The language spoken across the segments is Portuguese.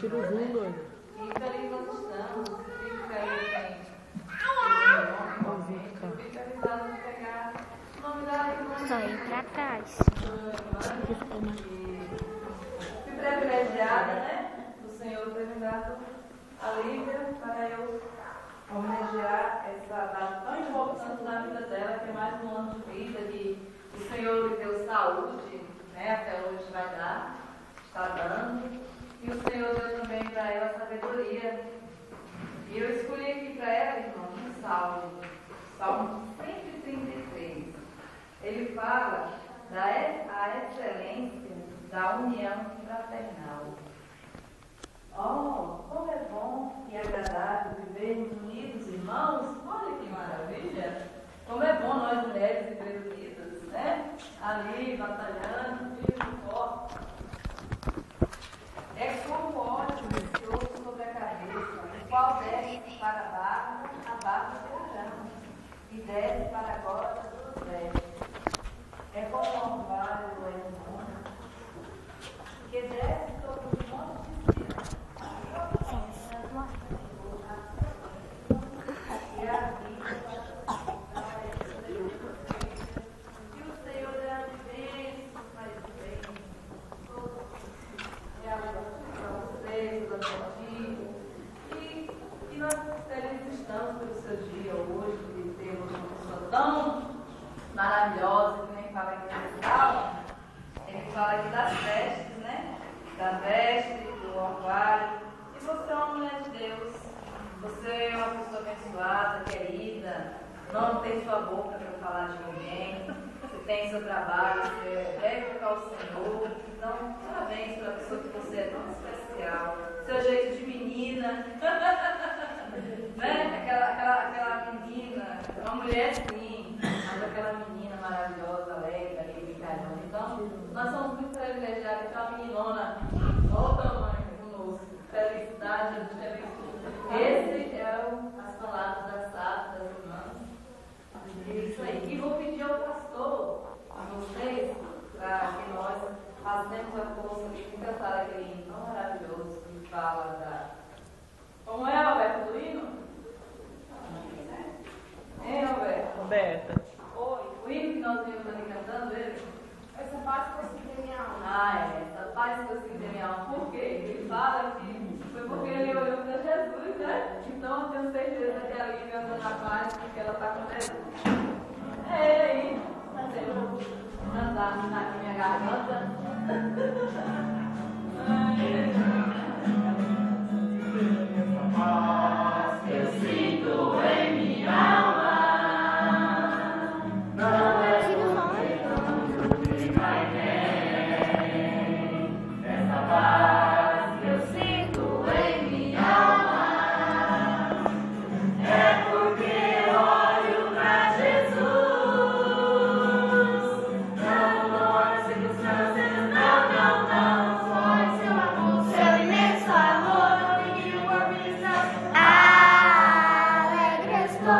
tira o zoom, doido. Fica ali nós estamos, fica aí, gente. Fica avisado de pegar o nome da irmã. Só ir pra trás. Fui privilegiada, né? O Senhor ter me dado a Lívia para eu homenagear essa data tão importante na vida dela, que é mais um ano de vida, que o Senhor lhe deu saúde, né? Até hoje vai dar, está dando. E o Senhor deu também para ela sabedoria. E eu escolhi aqui para ela, irmão, um salmo, Salmo 133. Ele fala da excelência da união fraternal. Oh, como é bom e agradável vivermos unidos, irmãos. Olha que maravilha. Como é bom nós mulheres viver unidas, né? Ali, batalhando, firme e forte. É como óleo precioso sobre a cabeça, o qual desce para a barba do Arão, e desce para a gola dos pés. É como um orvalho do Hermona, que desce sobre os montes de Sião. E a vida e o Senhor é a bênção, mais bem. E nós felizes estamos pelo seu dia hoje, de termos uma pessoa tão maravilhosa, que nem fala aqui nesse salmo. Ele fala aqui das vestes, né? Da veste, do orvalho. E você é uma mulher de Deus. Você é uma pessoa abençoada, querida. Não tem sua boca para falar de ninguém. Você tem seu trabalho, você deve tocar o Senhor. Então, parabéns pela pessoa que você é tão especial. Seu jeito de menina. Né? Aquela menina, uma mulher sim, mas aquela menina maravilhosa, alegre, ali, brincalhona. Então, nós somos muito privilegiados. Aquela meninona, olha o tamanho conosco. Felicidade, esse é as palavras da Sara, das irmãs. Isso aí. E vou pedir ao pastor, a vocês, para que nós façamos a força de cantar aquele hino tão maravilhoso que fala da. Como é, Alberto, do hino? Hein, Alberto? Roberta. Oi. O hino que nós vimos ali cantando, ele? Essa parte que eu sinto em minha alma. Ah, é. Essa paz que eu sinto em minha alma. Por quê? Ele fala que foi porque ele olhou para Jesus, né? Então eu tenho certeza que a Lívia anda na paz porque ela está com Jesus. É ele aí, fazendo andar na minha garganta. Eu sinto em minha alma. Não é porque vai bem. Essa paz que eu sinto em minha alma é porque olho pra Jesus. Não olho circunstâncias, não. Só em seu amor, seu imenso amor. Alegre estou.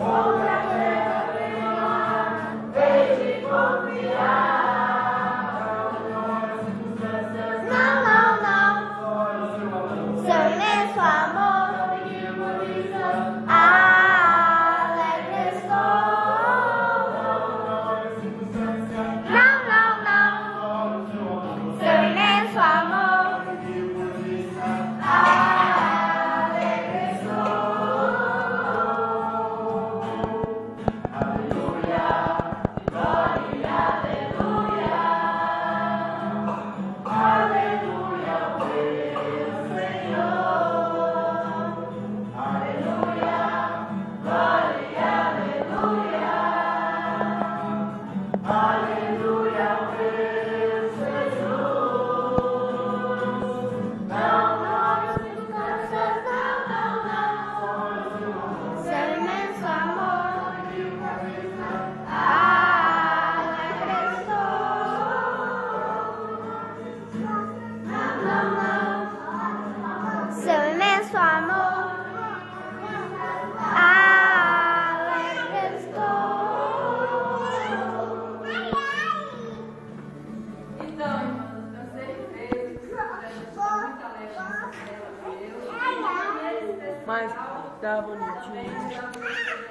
Outra terra vem lá, vem de convite. Alegre estou. Não, não, não. Seu imenso amor. Alegre estou. Aleluia, glória, aleluia. Aleluia, meu Senhor. Aleluia, glória, aleluia. Aleluia, meu Jesus. Não, não, circunstâncias, não, não, não. Seu imenso amor. Alegre estou. Não, não, não. Seu imenso amor. Alegre estou. Então, irmãos, eu sei que mesmo, que a gente está muito alegre nessa cela de Deus. Mas tá bonitinho.